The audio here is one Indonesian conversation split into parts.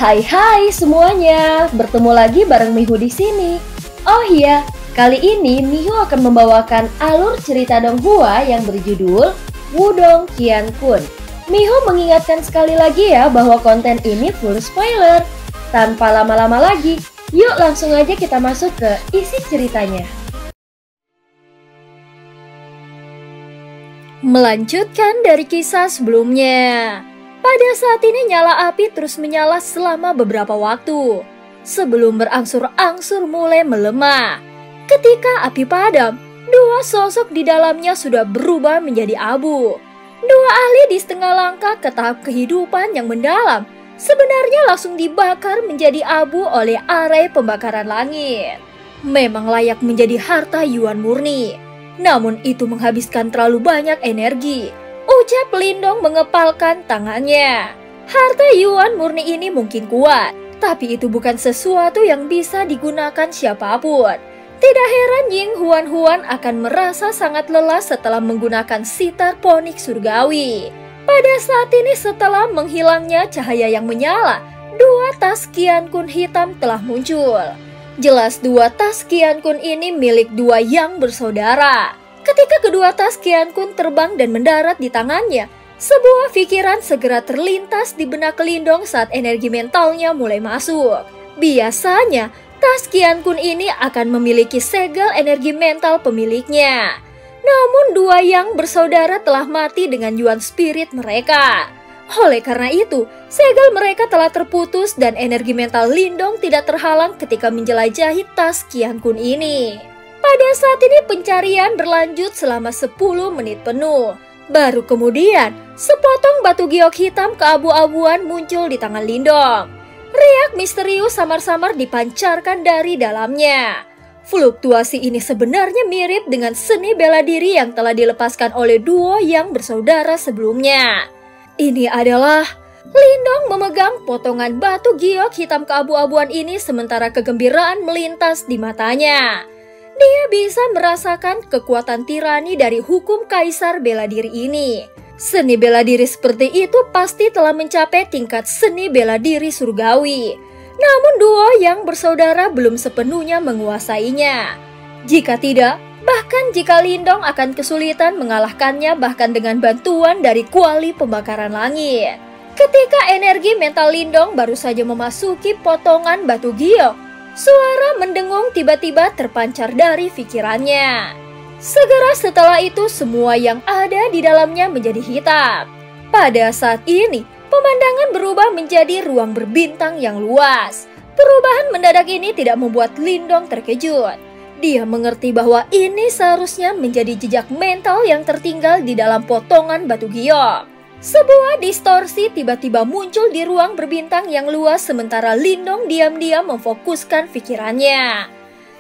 Hai semuanya, bertemu lagi bareng Mihu di sini. Oh iya, kali ini Mihu akan membawakan alur cerita Donghua yang berjudul Wudong Qiankun. Mihu mengingatkan sekali lagi ya bahwa konten ini full spoiler. Tanpa lama-lama lagi, yuk langsung aja kita masuk ke isi ceritanya. Melanjutkan dari kisah sebelumnya. Pada saat ini nyala api terus menyala selama beberapa waktu, sebelum berangsur-angsur mulai melemah. Ketika api padam, dua sosok di dalamnya sudah berubah menjadi abu. Dua ahli di setengah langkah ke tahap kehidupan yang mendalam, sebenarnya langsung dibakar menjadi abu oleh arai pembakaran langit. Memang layak menjadi harta Yuan murni, namun itu menghabiskan terlalu banyak energi. Ucap Lindong mengepalkan tangannya. Harta Yuan murni ini mungkin kuat, tapi itu bukan sesuatu yang bisa digunakan siapapun. Tidak heran Ying Huan akan merasa sangat lelah setelah menggunakan sitar ponik surgawi. Pada saat ini setelah menghilangnya cahaya yang menyala, dua tas Qiankun hitam telah muncul. Jelas dua tas Qiankun ini milik dua yang bersaudara. Ketika kedua tas Qiankun terbang dan mendarat di tangannya, sebuah pikiran segera terlintas di benak Lindong saat energi mentalnya mulai masuk. Biasanya, tas Qiankun ini akan memiliki segel energi mental pemiliknya. Namun dua yang bersaudara telah mati dengan Yuan spirit mereka. Oleh karena itu, segel mereka telah terputus dan energi mental Lindong tidak terhalang ketika menjelajahi tas Qiankun ini. Pada saat ini pencarian berlanjut selama 10 menit penuh. Baru kemudian, sepotong batu giok hitam keabu-abuan muncul di tangan Lindong. Riak misterius samar-samar dipancarkan dari dalamnya. Fluktuasi ini sebenarnya mirip dengan seni bela diri yang telah dilepaskan oleh duo yang bersaudara sebelumnya. Ini adalah... Lindong memegang potongan batu giok hitam keabu-abuan ini sementara kegembiraan melintas di matanya. Dia bisa merasakan kekuatan tirani dari hukum kaisar bela diri ini. Seni bela diri seperti itu pasti telah mencapai tingkat seni bela diri surgawi. Namun duo yang bersaudara belum sepenuhnya menguasainya. Jika tidak, bahkan jika Lindong akan kesulitan mengalahkannya bahkan dengan bantuan dari kuali pembakaran langit. Ketika energi mental Lindong baru saja memasuki potongan batu giok, suara mendengung tiba-tiba terpancar dari pikirannya. Segera setelah itu semua yang ada di dalamnya menjadi hitam. Pada saat ini, pemandangan berubah menjadi ruang berbintang yang luas. Perubahan mendadak ini tidak membuat Lindong terkejut. Dia mengerti bahwa ini seharusnya menjadi jejak mental yang tertinggal di dalam potongan batu giok. Sebuah distorsi tiba-tiba muncul di ruang berbintang yang luas sementara Lindong diam-diam memfokuskan pikirannya.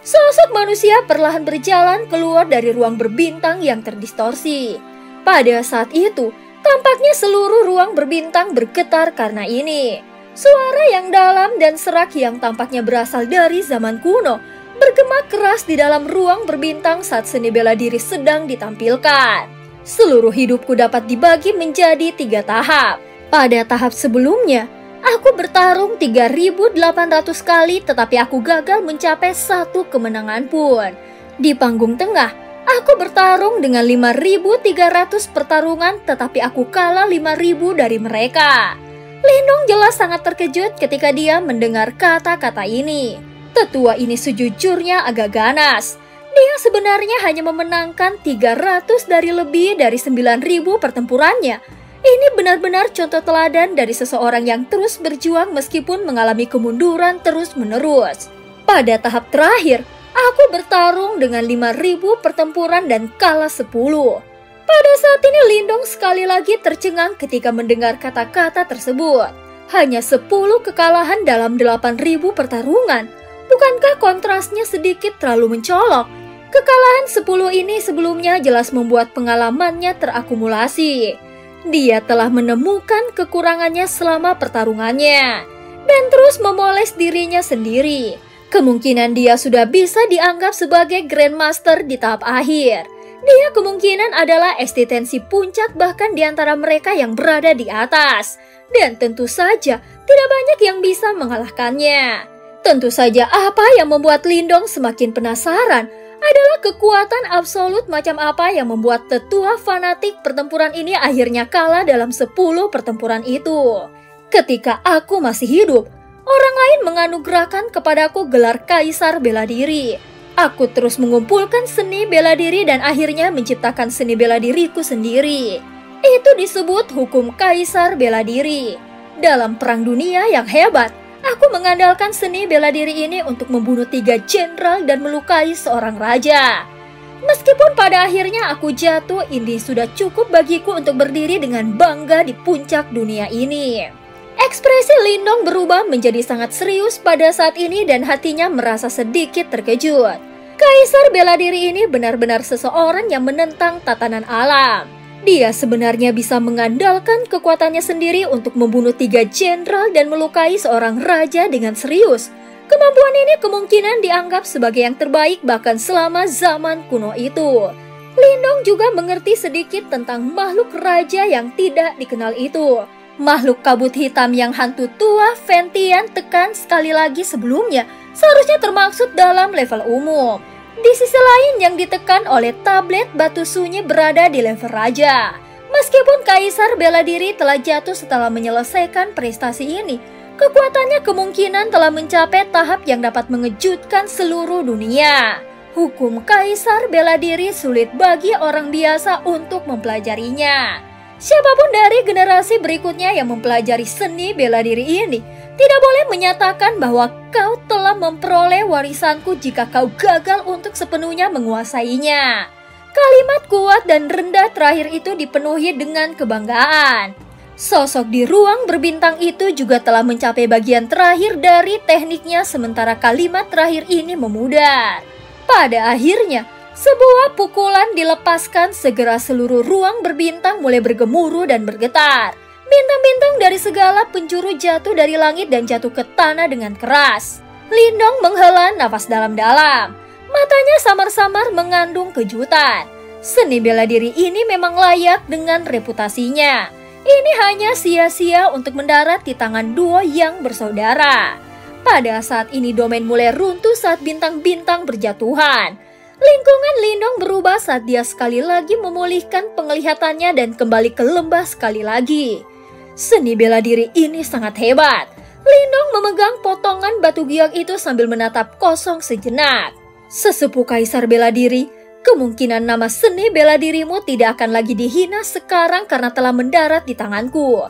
Sosok manusia perlahan berjalan keluar dari ruang berbintang yang terdistorsi. Pada saat itu, tampaknya seluruh ruang berbintang bergetar karena ini. Suara yang dalam dan serak yang tampaknya berasal dari zaman kuno bergema keras di dalam ruang berbintang saat seni bela diri sedang ditampilkan. Seluruh hidupku dapat dibagi menjadi 3 tahap. Pada tahap sebelumnya, aku bertarung 3.800 kali tetapi aku gagal mencapai 1 kemenangan pun. Di panggung tengah, aku bertarung dengan 5.300 pertarungan tetapi aku kalah 5.000 dari mereka. Lindong jelas sangat terkejut ketika dia mendengar kata-kata ini. Tetua ini sejujurnya agak ganas. Dia sebenarnya hanya memenangkan 300 dari lebih dari 9.000 pertempurannya. Ini benar-benar contoh teladan dari seseorang yang terus berjuang meskipun mengalami kemunduran terus-menerus. Pada tahap terakhir, aku bertarung dengan 5.000 pertempuran dan kalah 10. Pada saat ini Lindong sekali lagi tercengang ketika mendengar kata-kata tersebut. Hanya 10 kekalahan dalam 8.000 pertarungan. Bukankah kontrasnya sedikit terlalu mencolok? Kekalahan 10 ini sebelumnya jelas membuat pengalamannya terakumulasi. Dia telah menemukan kekurangannya selama pertarungannya dan terus memoles dirinya sendiri. Kemungkinan dia sudah bisa dianggap sebagai Grandmaster di tahap akhir. Dia kemungkinan adalah eksistensi puncak bahkan di antara mereka yang berada di atas. Dan tentu saja tidak banyak yang bisa mengalahkannya. Tentu saja apa yang membuat Lindong semakin penasaran adalah kekuatan absolut macam apa yang membuat tetua fanatik pertempuran ini akhirnya kalah dalam 10 pertempuran itu. Ketika aku masih hidup, orang lain menganugerahkan kepadaku gelar Kaisar Bela Diri. Aku terus mengumpulkan seni bela diri dan akhirnya menciptakan seni bela diriku sendiri. Itu disebut hukum Kaisar Bela Diri. Dalam perang dunia yang hebat, aku mengandalkan seni bela diri ini untuk membunuh 3 jenderal dan melukai seorang raja. Meskipun pada akhirnya aku jatuh, ini sudah cukup bagiku untuk berdiri dengan bangga di puncak dunia ini. Ekspresi Lindong berubah menjadi sangat serius pada saat ini dan hatinya merasa sedikit terkejut. Kaisar Bela Diri ini benar-benar seseorang yang menentang tatanan alam. Dia sebenarnya bisa mengandalkan kekuatannya sendiri untuk membunuh 3 jenderal dan melukai seorang raja dengan serius. Kemampuan ini kemungkinan dianggap sebagai yang terbaik bahkan selama zaman kuno itu. Lindong juga mengerti sedikit tentang makhluk raja yang tidak dikenal itu. Makhluk kabut hitam yang hantu tua Ventian tekan sekali lagi sebelumnya seharusnya termaksud dalam level umum. Di sisi lain yang ditekan oleh tablet batu sunyi berada di level raja. Meskipun Kaisar Bela Diri telah jatuh setelah menyelesaikan prestasi ini, kekuatannya kemungkinan telah mencapai tahap yang dapat mengejutkan seluruh dunia. Hukum Kaisar Bela Diri sulit bagi orang biasa untuk mempelajarinya. Siapapun dari generasi berikutnya yang mempelajari seni bela diri ini tidak boleh menyatakan bahwa kau telah memperoleh warisanku jika kau gagal untuk sepenuhnya menguasainya. Kalimat kuat dan rendah terakhir itu dipenuhi dengan kebanggaan. Sosok di ruang berbintang itu juga telah mencapai bagian terakhir dari tekniknya sementara kalimat terakhir ini memudar. Pada akhirnya, sebuah pukulan dilepaskan, segera seluruh ruang berbintang mulai bergemuruh dan bergetar. Bintang-bintang dari segala penjuru jatuh dari langit dan jatuh ke tanah dengan keras. Lindong menghela nafas dalam-dalam. Matanya samar-samar mengandung kejutan. Seni bela diri ini memang layak dengan reputasinya. Ini hanya sia-sia untuk mendarat di tangan duo yang bersaudara. Pada saat ini domain mulai runtuh saat bintang-bintang berjatuhan. Lingkungan Lindong berubah saat dia sekali lagi memulihkan penglihatannya dan kembali ke lembah sekali lagi. Seni bela diri ini sangat hebat. Lindong memegang potongan batu giok itu sambil menatap kosong sejenak. Sesepuh Kaisar Bela Diri, kemungkinan nama seni bela dirimu tidak akan lagi dihina sekarang karena telah mendarat di tanganku.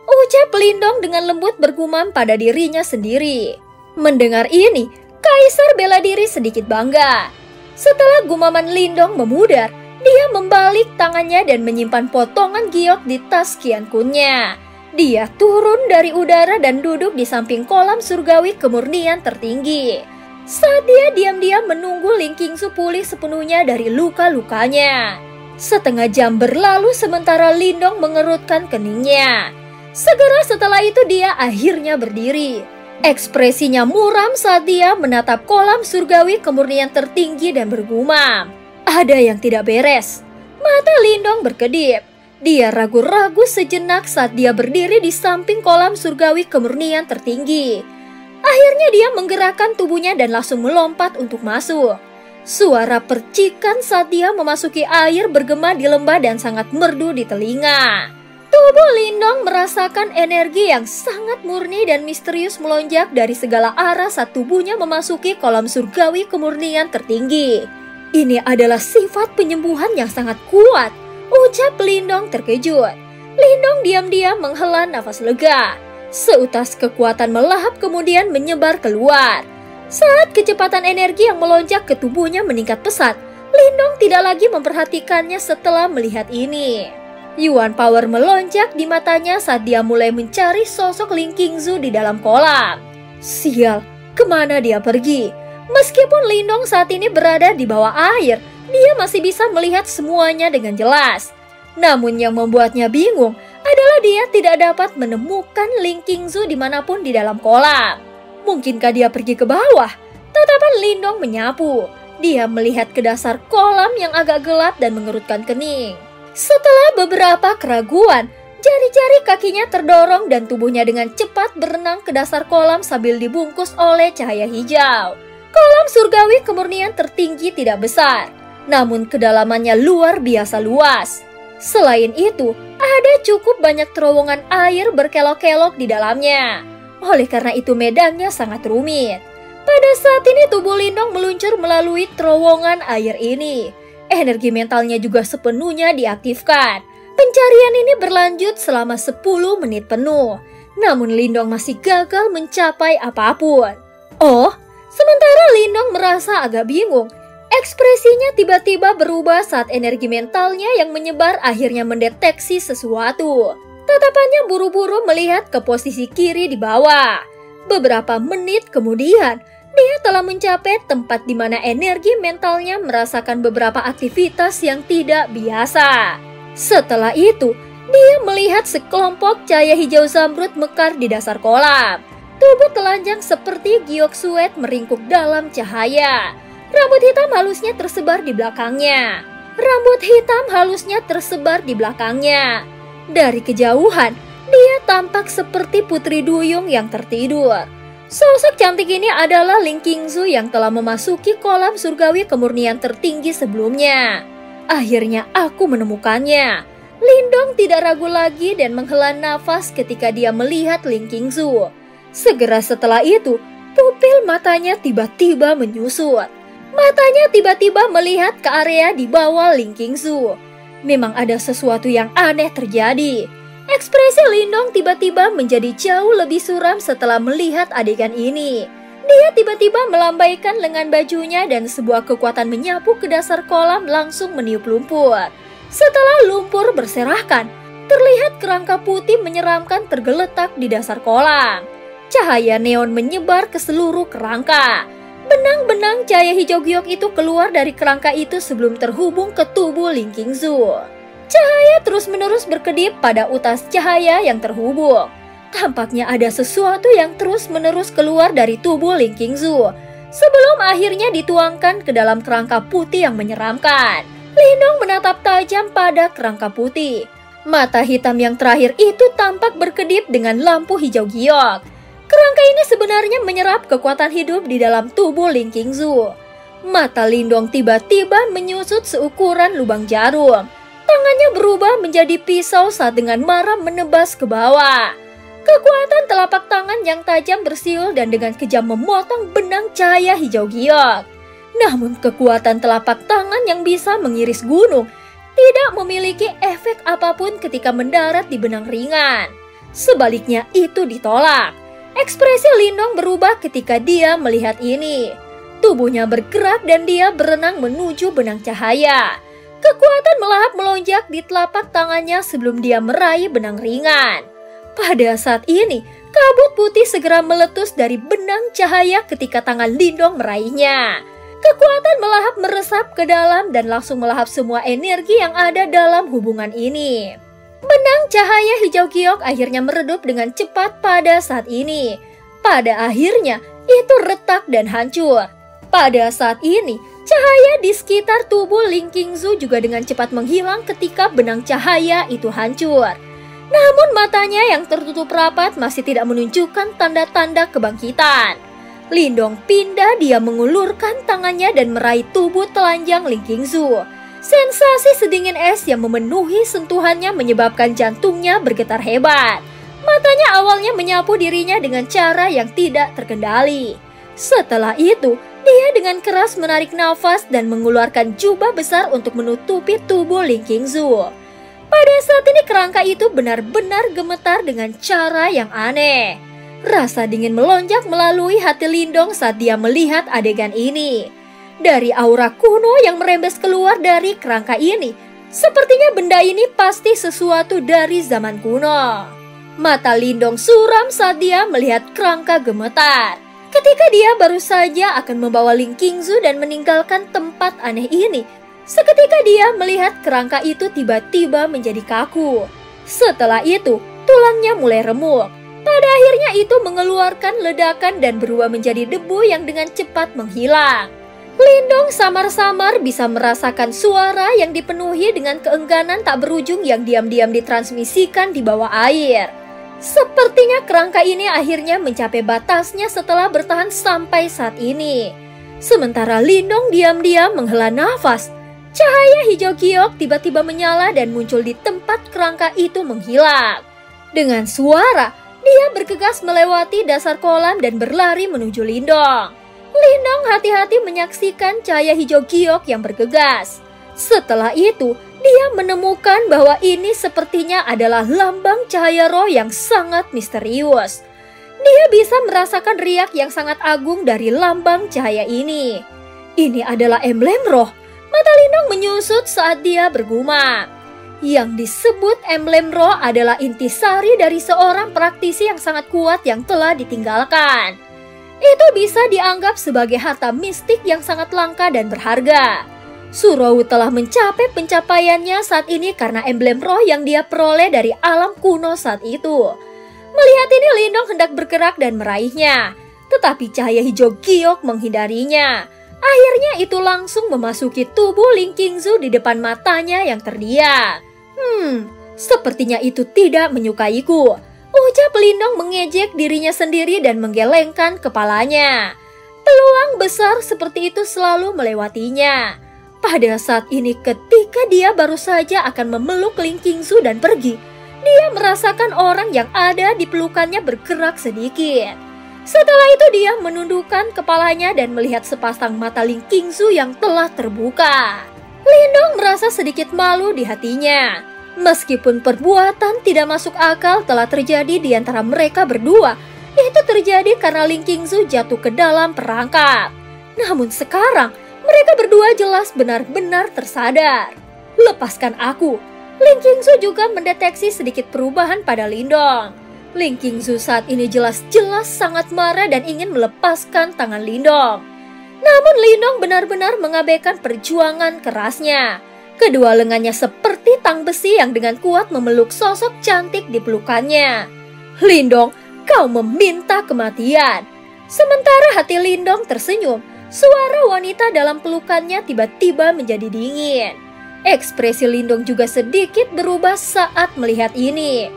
Ucap Lindong dengan lembut bergumam pada dirinya sendiri. Mendengar ini, Kaisar Bela Diri sedikit bangga. Setelah gumaman Lindong memudar, dia membalik tangannya dan menyimpan potongan giok di tas Qian Kunnya. Dia turun dari udara dan duduk di samping kolam surgawi kemurnian tertinggi. Saat dia diam-diam menunggu Ling Qingzu pulih sepenuhnya dari luka-lukanya. Setengah jam berlalu sementara Lindong mengerutkan keningnya. Segera setelah itu dia akhirnya berdiri. Ekspresinya muram saat dia menatap kolam surgawi kemurnian tertinggi dan bergumam. Ada yang tidak beres. Mata Lindong berkedip. Dia ragu-ragu sejenak saat dia berdiri di samping kolam surgawi kemurnian tertinggi. Akhirnya dia menggerakkan tubuhnya dan langsung melompat untuk masuk. Suara percikan saat dia memasuki air bergema di lembah dan sangat merdu di telinga. Tubuh Lindong merasakan energi yang sangat murni dan misterius melonjak dari segala arah saat tubuhnya memasuki kolam surgawi kemurnian tertinggi. Ini adalah sifat penyembuhan yang sangat kuat, ucap Lindong terkejut. Lindong diam-diam menghela nafas lega. Seutas kekuatan melahap kemudian menyebar keluar. Saat kecepatan energi yang melonjak ke tubuhnya meningkat pesat, Lindong tidak lagi memperhatikannya setelah melihat ini. Yuan Power melonjak di matanya saat dia mulai mencari sosok Ling Qingzu di dalam kolam. Sial, kemana dia pergi? Meskipun Lindong saat ini berada di bawah air, dia masih bisa melihat semuanya dengan jelas. Namun yang membuatnya bingung adalah dia tidak dapat menemukan Ling Qingzu dimanapun di dalam kolam. Mungkinkah dia pergi ke bawah? Tatapan Lindong menyapu. Dia melihat ke dasar kolam yang agak gelap dan mengerutkan kening. Setelah beberapa keraguan, jari-jari kakinya terdorong dan tubuhnya dengan cepat berenang ke dasar kolam sambil dibungkus oleh cahaya hijau. Kolam surgawi kemurnian tertinggi tidak besar, namun kedalamannya luar biasa luas. Selain itu, ada cukup banyak terowongan air berkelok-kelok di dalamnya. Oleh karena itu medannya sangat rumit. Pada saat ini tubuh Lindong meluncur melalui terowongan air ini. Energi mentalnya juga sepenuhnya diaktifkan. Pencarian ini berlanjut selama 10 menit penuh. Namun Lindong masih gagal mencapai apapun. Oh, sementara Lindong merasa agak bingung. Ekspresinya tiba-tiba berubah saat energi mentalnya yang menyebar akhirnya mendeteksi sesuatu. Tatapannya buru-buru melihat ke posisi kiri di bawah. Beberapa menit kemudian, dia telah mencapai tempat di mana energi mentalnya merasakan beberapa aktivitas yang tidak biasa. Setelah itu, dia melihat sekelompok cahaya hijau zamrud mekar di dasar kolam. Tubuh telanjang seperti giok suet meringkuk dalam cahaya. Rambut hitam halusnya tersebar di belakangnya. Dari kejauhan, dia tampak seperti putri duyung yang tertidur. Sosok cantik ini adalah Ling Qingzu yang telah memasuki kolam surgawi kemurnian tertinggi sebelumnya. Akhirnya aku menemukannya. Lindong tidak ragu lagi dan menghela nafas ketika dia melihat Ling Qingzu. Segera setelah itu, pupil matanya tiba-tiba menyusut. Matanya tiba-tiba melihat ke area di bawah Ling Qingzu. Memang ada sesuatu yang aneh terjadi. Ekspresi Lindong tiba-tiba menjadi jauh lebih suram setelah melihat adegan ini. Dia tiba-tiba melambaikan lengan bajunya dan sebuah kekuatan menyapu ke dasar kolam langsung meniup lumpur. Setelah lumpur berserakan, terlihat kerangka putih menyeramkan tergeletak di dasar kolam. Cahaya neon menyebar ke seluruh kerangka. Benang-benang cahaya hijau giok itu keluar dari kerangka itu sebelum terhubung ke tubuh Ling Qingzu. Cahaya terus-menerus berkedip pada utas cahaya yang terhubung. Tampaknya ada sesuatu yang terus-menerus keluar dari tubuh Ling Qingzu sebelum akhirnya dituangkan ke dalam kerangka putih yang menyeramkan. Lindong menatap tajam pada kerangka putih. Mata hitam yang terakhir itu tampak berkedip dengan lampu hijau giok. Kerangka ini sebenarnya menyerap kekuatan hidup di dalam tubuh Ling Qingzu. Mata Lindong tiba-tiba menyusut seukuran lubang jarum. Tangannya berubah menjadi pisau saat dengan marah menebas ke bawah. Kekuatan telapak tangan yang tajam bersiul dan dengan kejam memotong benang cahaya hijau giok. Namun kekuatan telapak tangan yang bisa mengiris gunung tidak memiliki efek apapun ketika mendarat di benang ringan. Sebaliknya itu ditolak. Ekspresi Lindong berubah ketika dia melihat ini. Tubuhnya bergerak dan dia berenang menuju benang cahaya. Kekuatan melahap melonjak di telapak tangannya sebelum dia meraih benang ringan. Pada saat ini, kabut putih segera meletus dari benang cahaya ketika tangan Lindong meraihnya. Kekuatan melahap meresap ke dalam dan langsung melahap semua energi yang ada dalam hubungan ini. Benang cahaya hijau giok akhirnya meredup dengan cepat pada saat ini. Pada akhirnya, itu retak dan hancur. Pada saat ini, cahaya di sekitar tubuh Ling Qingzu juga dengan cepat menghilang ketika benang cahaya itu hancur. Namun matanya yang tertutup rapat masih tidak menunjukkan tanda-tanda kebangkitan. Lindong pindah, dia mengulurkan tangannya dan meraih tubuh telanjang Ling Qingzu. Sensasi sedingin es yang memenuhi sentuhannya menyebabkan jantungnya bergetar hebat. Matanya awalnya menyapu dirinya dengan cara yang tidak terkendali. Setelah itu, dia dengan keras menarik nafas dan mengeluarkan jubah besar untuk menutupi tubuh Ling Qingzu. Pada saat ini kerangka itu benar-benar gemetar dengan cara yang aneh. Rasa dingin melonjak melalui hati Lindong saat dia melihat adegan ini. Dari aura kuno yang merembes keluar dari kerangka ini, sepertinya benda ini pasti sesuatu dari zaman kuno. Mata Lindong suram saat dia melihat kerangka gemetar. Ketika dia baru saja akan membawa Ling Qingzu dan meninggalkan tempat aneh ini, seketika dia melihat kerangka itu tiba-tiba menjadi kaku. Setelah itu, tulangnya mulai remuk. Pada akhirnya itu mengeluarkan ledakan dan berubah menjadi debu yang dengan cepat menghilang. Lindong samar-samar bisa merasakan suara yang dipenuhi dengan keengganan tak berujung yang diam-diam ditransmisikan di bawah air. Sepertinya kerangka ini akhirnya mencapai batasnya setelah bertahan sampai saat ini. Sementara Lindong diam-diam menghela nafas, cahaya hijau giok tiba-tiba menyala dan muncul di tempat kerangka itu menghilang. Dengan suara, dia bergegas melewati dasar kolam dan berlari menuju Lindong. Lindong hati-hati menyaksikan cahaya hijau giok yang bergegas. Setelah itu, dia menemukan bahwa ini sepertinya adalah lambang cahaya roh yang sangat misterius. Dia bisa merasakan riak yang sangat agung dari lambang cahaya ini. Ini adalah emblem roh. Mata Lindong menyusut saat dia bergumam. Yang disebut emblem roh adalah intisari dari seorang praktisi yang sangat kuat yang telah ditinggalkan. Itu bisa dianggap sebagai harta mistik yang sangat langka dan berharga. Surowu telah mencapai pencapaiannya saat ini karena emblem roh yang dia peroleh dari alam kuno saat itu. Melihat ini, Lindong hendak bergerak dan meraihnya, tetapi cahaya hijau giok menghindarinya. Akhirnya itu langsung memasuki tubuh Ling Qingzu di depan matanya yang terdiam. Sepertinya itu tidak menyukaiku, ucap Lindong mengejek dirinya sendiri dan menggelengkan kepalanya. Peluang besar seperti itu selalu melewatinya. Pada saat ini ketika dia baru saja akan memeluk Ling Qingzu dan pergi, dia merasakan orang yang ada di pelukannya bergerak sedikit. Setelah itu dia menundukkan kepalanya dan melihat sepasang mata Ling Qingzu yang telah terbuka. Lindong merasa sedikit malu di hatinya. Meskipun perbuatan tidak masuk akal telah terjadi di antara mereka berdua, itu terjadi karena Ling Qingzu jatuh ke dalam perangkap. Namun sekarang, mereka berdua jelas benar-benar tersadar. Lepaskan aku. Ling Qingzu juga mendeteksi sedikit perubahan pada Lindong. Ling Qingzu saat ini jelas-jelas sangat marah dan ingin melepaskan tangan Lindong. Namun Lindong benar-benar mengabaikan perjuangan kerasnya. Kedua lengannya seperti tang besi yang dengan kuat memeluk sosok cantik di pelukannya. Lindong, kau meminta kematian. Sementara hati Lindong tersenyum, suara wanita dalam pelukannya tiba-tiba menjadi dingin. Ekspresi Lindong juga sedikit berubah saat melihat ini.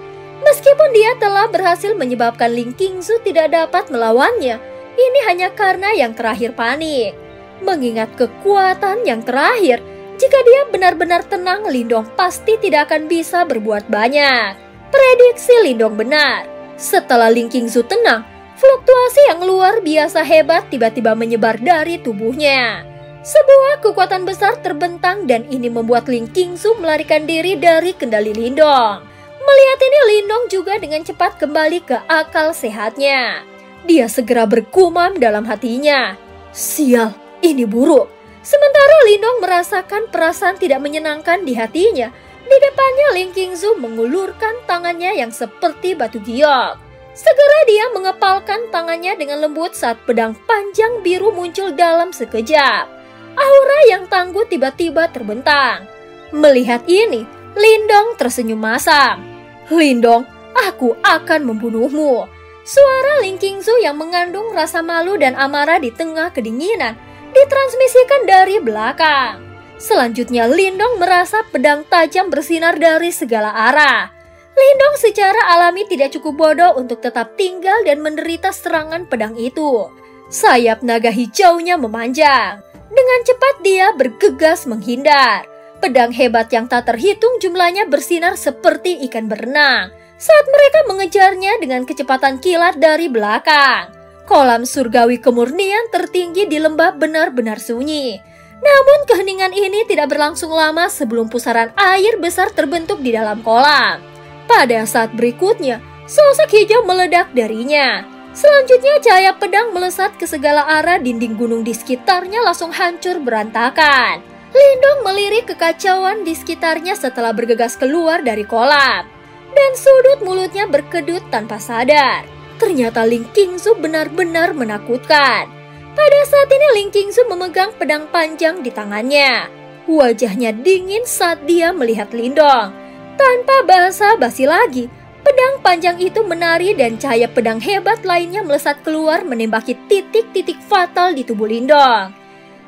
Meskipun dia telah berhasil menyebabkan Ling Qingzu tidak dapat melawannya, ini hanya karena yang terakhir panik. Mengingat kekuatan yang terakhir, jika dia benar-benar tenang, Lindong pasti tidak akan bisa berbuat banyak. Prediksi Lindong benar. Setelah Ling Qingzu tenang, fluktuasi yang luar biasa hebat tiba-tiba menyebar dari tubuhnya. Sebuah kekuatan besar terbentang dan ini membuat Ling Qingzu melarikan diri dari kendali Lindong. Melihat ini, Lindong juga dengan cepat kembali ke akal sehatnya. Dia segera bergumam dalam hatinya. Sial, ini buruk. Sementara Lindong merasakan perasaan tidak menyenangkan di hatinya, di depannya Ling Qingzu mengulurkan tangannya yang seperti batu giok. Segera dia mengepalkan tangannya dengan lembut saat pedang panjang biru muncul dalam sekejap. Aura yang tangguh tiba-tiba terbentang. Melihat ini, Lindong tersenyum masam. Lindong, aku akan membunuhmu. Suara Ling Qingzu yang mengandung rasa malu dan amarah di tengah kedinginan ditransmisikan dari belakang. Selanjutnya Lindong merasa pedang tajam bersinar dari segala arah. Lindong secara alami tidak cukup bodoh untuk tetap tinggal dan menderita serangan pedang itu. Sayap naga hijaunya memanjang. Dengan cepat dia bergegas menghindar. Pedang hebat yang tak terhitung jumlahnya bersinar seperti ikan berenang saat mereka mengejarnya dengan kecepatan kilat dari belakang. Kolam surgawi kemurnian tertinggi di lembah benar-benar sunyi. Namun keheningan ini tidak berlangsung lama sebelum pusaran air besar terbentuk di dalam kolam. Pada saat berikutnya, sosok hijau meledak darinya. Selanjutnya cahaya pedang melesat ke segala arah, dinding gunung di sekitarnya langsung hancur berantakan. Lindong melirik kekacauan di sekitarnya setelah bergegas keluar dari kolam. Dan sudut mulutnya berkedut tanpa sadar. Ternyata Ling Qingzu benar-benar menakutkan. Pada saat ini Ling Qingzu memegang pedang panjang di tangannya. Wajahnya dingin saat dia melihat Lindong. Tanpa basa-basi lagi, pedang panjang itu menari dan cahaya pedang hebat lainnya melesat keluar menembaki titik-titik fatal di tubuh Lindong.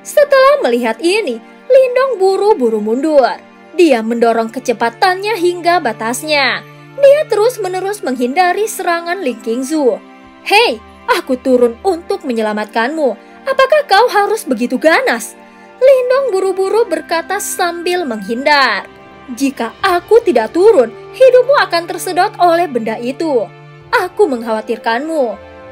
Setelah melihat ini, Lindong buru-buru mundur. Dia mendorong kecepatannya hingga batasnya. Dia terus-menerus menghindari serangan Ling Qingzu. "Hei, aku turun untuk menyelamatkanmu. Apakah kau harus begitu ganas?" Lindong buru-buru berkata sambil menghindar. "Jika aku tidak turun, hidupmu akan tersedot oleh benda itu. Aku mengkhawatirkanmu."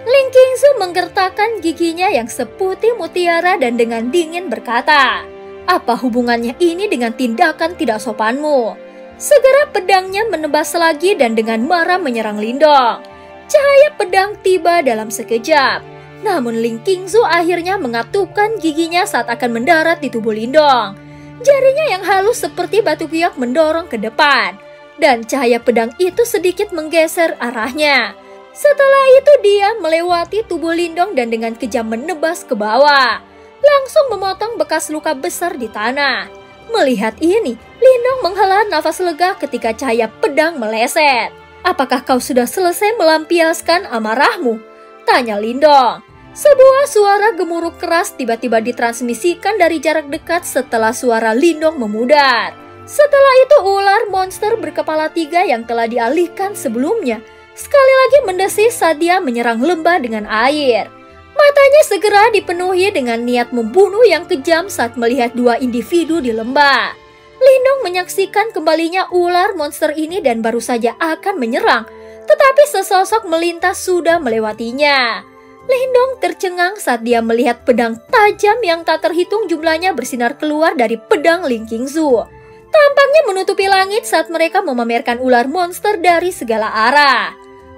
Ling Qingzu menggertakkan giginya yang seputih mutiara dan dengan dingin berkata, "Apa hubungannya ini dengan tindakan tidak sopanmu?" Segera pedangnya menebas lagi dan dengan marah menyerang Lindong. Cahaya pedang tiba dalam sekejap. Namun Ling Qingzu akhirnya mengatupkan giginya saat akan mendarat di tubuh Lindong. Jarinya yang halus seperti batu giok mendorong ke depan. Dan cahaya pedang itu sedikit menggeser arahnya. Setelah itu dia melewati tubuh Lindong dan dengan kejam menebas ke bawah. Langsung memotong bekas luka besar di tanah. Melihat ini, Lindong menghela nafas lega ketika cahaya pedang meleset. "Apakah kau sudah selesai melampiaskan amarahmu?" tanya Lindong. Sebuah suara gemuruh keras tiba-tiba ditransmisikan dari jarak dekat setelah suara Lindong memudar. Setelah itu ular monster berkepala 3 yang telah dialihkan sebelumnya sekali lagi mendesis saat dia menyerang lembah dengan air. Matanya segera dipenuhi dengan niat membunuh yang kejam saat melihat dua individu di lembah. Lindong menyaksikan kembalinya ular monster ini dan baru saja akan menyerang, tetapi sesosok melintas sudah melewatinya. Lindong tercengang saat dia melihat pedang tajam yang tak terhitung jumlahnya bersinar keluar dari pedang Ling Qingzu. Tampaknya menutupi langit saat mereka memamerkan ular monster dari segala arah.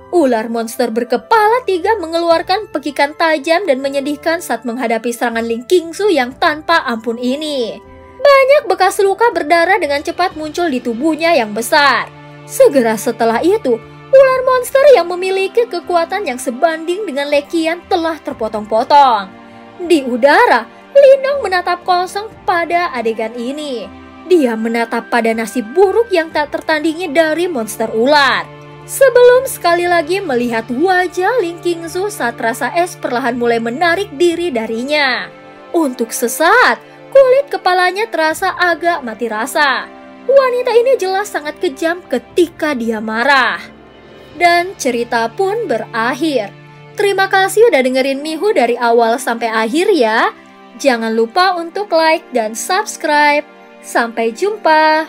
Ular monster berkepala 3 mengeluarkan pekikan tajam dan menyedihkan saat menghadapi serangan Ling Qingzu yang tanpa ampun ini. Banyak bekas luka berdarah dengan cepat muncul di tubuhnya yang besar. Segera setelah itu, ular monster yang memiliki kekuatan yang sebanding dengan Lekian telah terpotong-potong. Di udara, Lindong menatap kosong pada adegan ini. Dia menatap pada nasib buruk yang tak tertandingi dari monster ular. Sebelum sekali lagi melihat wajah Ling Qingzu saat rasa es perlahan mulai menarik diri darinya. Untuk sesaat, kulit kepalanya terasa agak mati rasa. Wanita ini jelas sangat kejam ketika dia marah. Dan cerita pun berakhir. Terima kasih udah dengerin Mihu dari awal sampai akhir ya. Jangan lupa untuk like dan subscribe. Sampai jumpa.